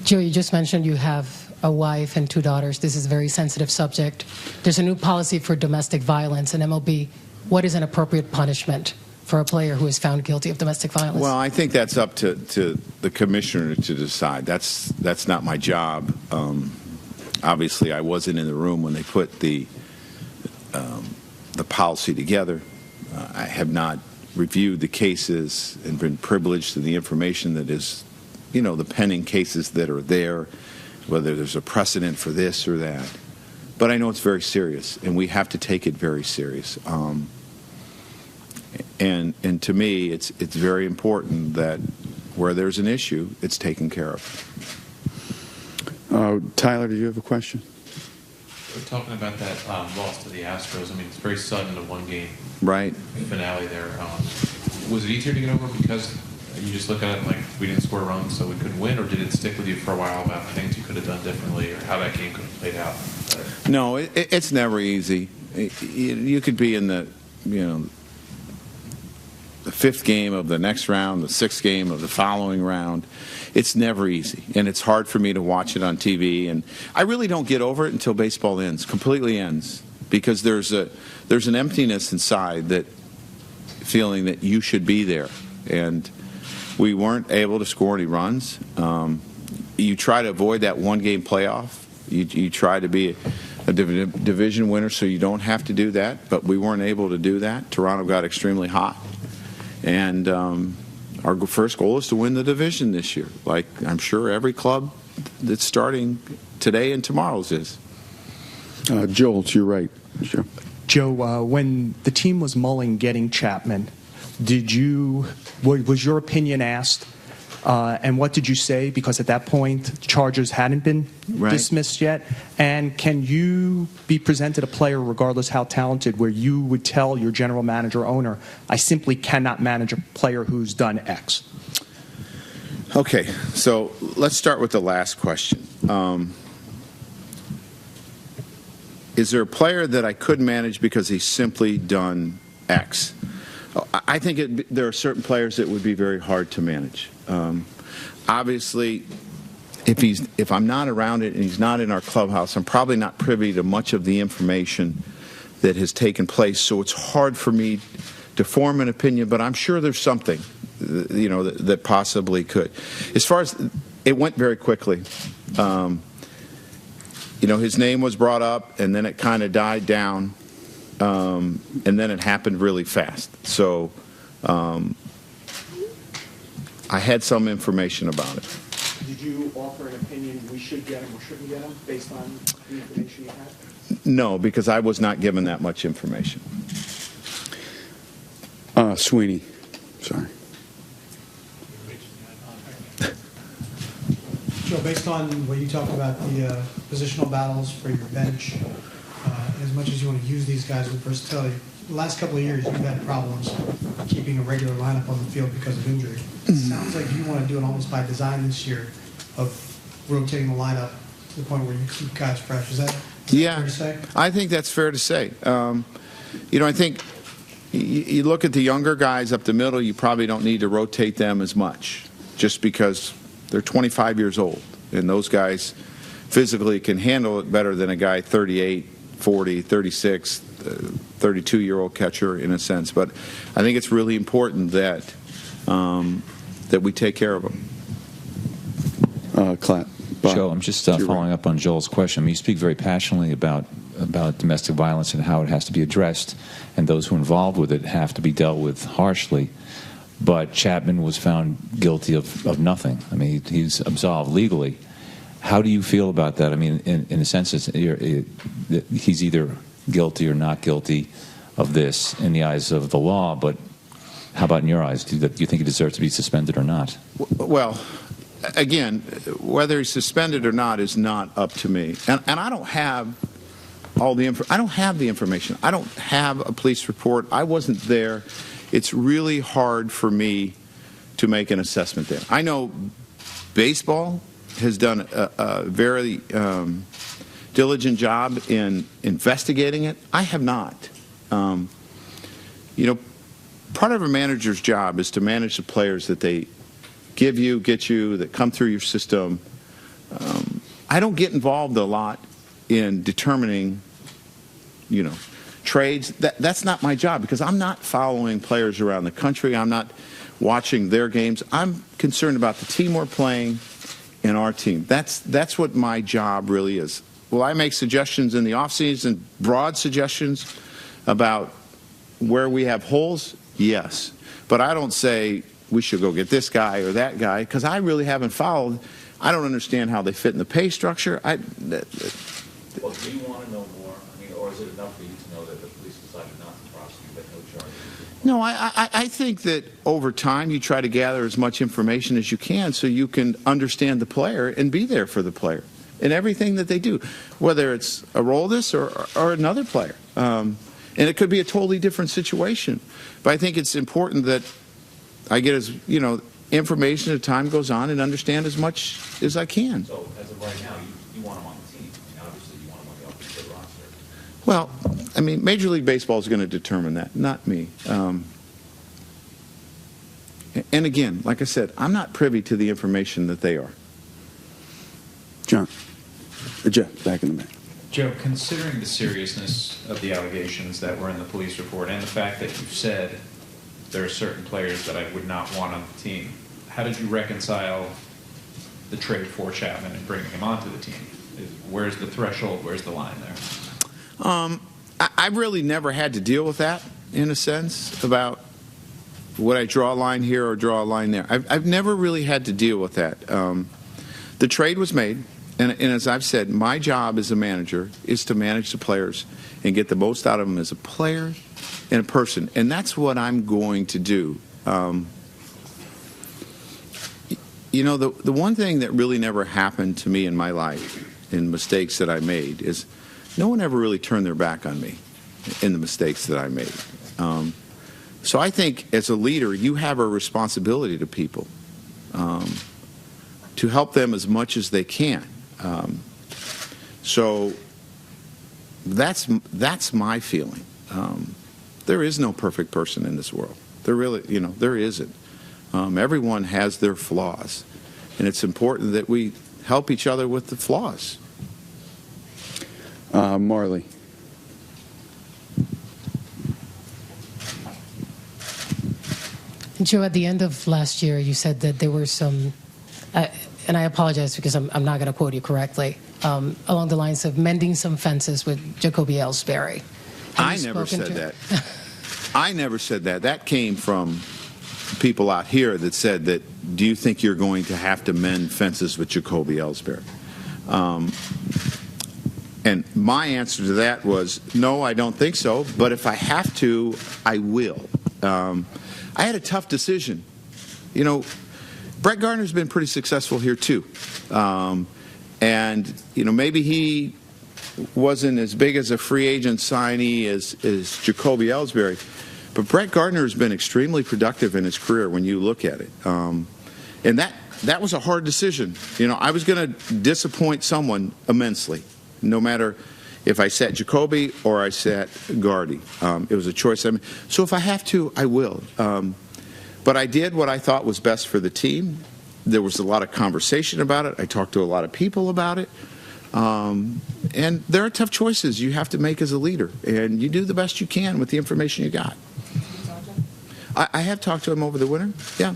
Joe, you just mentioned you have a wife and 2 daughters. This is a very sensitive subject. There's a new policy for domestic violence in MLB. What is an appropriate punishment for a player who is found guilty of domestic violence? Well, I think that's up to the commissioner to decide. That's not my job. Obviously, I wasn't in the room when they put the policy together. I have not reviewed the cases and been privileged to the information that is, the pending cases that are there, whether there's a precedent for this or that. But I know it's very serious, and we have to take it very serious. And to me, it's very important that where there's an issue, it's taken care of. Tyler, do you have a question? We're talking about that loss to the Astros. I mean, it's very sudden, a one-game finale there. Was it easier to get over because you just look at it like we didn't score runs, so we couldn't win, or did it stick with you for a while about things you could have done differently, or how that game could have played out? No, it's never easy. You could be in the 5th game of the next round, the 6th game of the following round. It's never easy, and it's hard for me to watch it on TV. And I really don't get over it until baseball ends, completely ends, because there's an emptiness inside, that feeling that you should be there. And we weren't able to score any runs. You try to avoid that one-game playoff. You try to be a division winner so you don't have to do that, but we weren't able to do that. Toronto got extremely hot. And our first goal is to win the division this year, like I'm sure every club that's starting today and tomorrow's is. Joel, to your right. Sure. Joe, when the team was mulling getting Chapman, was your opinion asked? And what did you say? Because at that point, charges hadn't been dismissed yet. And can you be presented a player, regardless how talented, where you would tell your general manager, owner, I simply cannot manage a player who's done X? Okay, so let's start with the last question. Is there a player that I could manage because he's simply done X? I think there are certain players that would be very hard to manage. Obviously, if I'm not around it and he's not in our clubhouse, I'm probably not privy to much of the information that has taken place. So it's hard for me to form an opinion, but I'm sure there's something, that possibly could. As far as it went very quickly. His name was brought up, and then it kind of died down. And then it happened really fast. So I had some information about it. Did you offer an opinion we should get him or shouldn't get him based on the information you had? No, because I was not given that much information. Sweeney. Sorry. Joe, based on what you talked about, the positional battles for your bench, as much as you want to use these guys with versatility, the last couple of years you've had problems keeping a regular lineup on the field because of injury. It sounds like you want to do it almost by design this year of rotating the lineup to the point where you keep guys fresh. Is that fair to say? I think that's fair to say. I think you look at the younger guys up the middle, you probably don't need to rotate them as much just because they're 25 years old, and those guys physically can handle it better than a guy 38, 40, 36, 32-year-old catcher in a sense. But I think it's really important that we take care of them. Joe, I'm just following up on Joel's question. I mean, you speak very passionately about domestic violence and how it has to be addressed, and those who are involved with it have to be dealt with harshly. But Chapman was found guilty of nothing. I mean, he's absolved legally. How do you feel about that? I mean, in a sense, he's either guilty or not guilty of this in the eyes of the law, but how about in your eyes? Do you think he deserves to be suspended or not? Well, again, whether he's suspended or not is not up to me. And I don't have all the I don't have the information. I don't have a police report. I wasn't there. It's really hard for me to make an assessment there. I know baseball has done a very diligent job in investigating it. I have not. Part of a manager's job is to manage the players that they get you, that come through your system, I don't get involved a lot in determining, trades. That's not my job because I'm not following players around the country. I'm not watching their games. I'm concerned about the team we're playing and our team. That's what my job really is. Will I make suggestions in the offseason, broad suggestions about where we have holes? Yes. But I don't say we should go get this guy or that guy because I really haven't followed. I don't understand how they fit in the pay structure. Well, do you want to know more? I mean, or is it enough for you to know that the police decided not to prosecute, that no charges? No, I think that over time you try to gather as much information as you can so you can understand the player and be there for the player in everything that they do, whether it's Aroldis or another player. And it could be a totally different situation. But I think it's important that I get information as time goes on and understand as much as I can. So as of right now, you want him on the team. I mean, obviously, you want him on the offensive roster. Well, I mean, Major League Baseball is going to determine that, not me. And again, like I said, I'm not privy to the information that they are. John. Jeff, back in the back. Joe, considering the seriousness of the allegations that were in the police report and the fact that you've said there are certain players that I would not want on the team, how did you reconcile the trade for Chapman and bringing him onto the team? Where's the threshold? Where's the line there? I've really never had to deal with that, in a sense, about would I draw a line here or draw a line there. I've never really had to deal with that. The trade was made, and as I've said, my job as a manager is to manage the players and get the most out of them as a player and a person, and that's what I'm going to do. The one thing that really never happened to me in my life, in mistakes that I made, is no one ever really turned their back on me in the mistakes that I made. So I think as a leader, you have a responsibility to people to help them as much as they can. So that's my feeling. There is no perfect person in this world. There isn't. Everyone has their flaws, and it's important that we help each other with the flaws. Marley. Joe, at the end of last year, you said that there were some, and I apologize because I'm not going to quote you correctly, along the lines of mending some fences with Jacoby Ellsbury. I never said that. I never said that. That came from people out here that said that, do you think you're going to have to mend fences with Jacoby Ellsbury? And my answer to that was, no, I don't think so, but if I have to, I will. I had a tough decision. Brett Gardner's been pretty successful here too. And maybe he wasn't as big as a free agent signee as Jacoby Ellsbury, but Brett Gardner has been extremely productive in his career when you look at it. And that was a hard decision. I was going to disappoint someone immensely, no matter if I sat Jacoby or I sat Girardi. It was a choice. So if I have to, I will. But I did what I thought was best for the team. There was a lot of conversation about it. I talked to a lot of people about it. And there are tough choices you have to make as a leader. And you do the best you can with the information you got. I have talked to him over the winter. Yeah.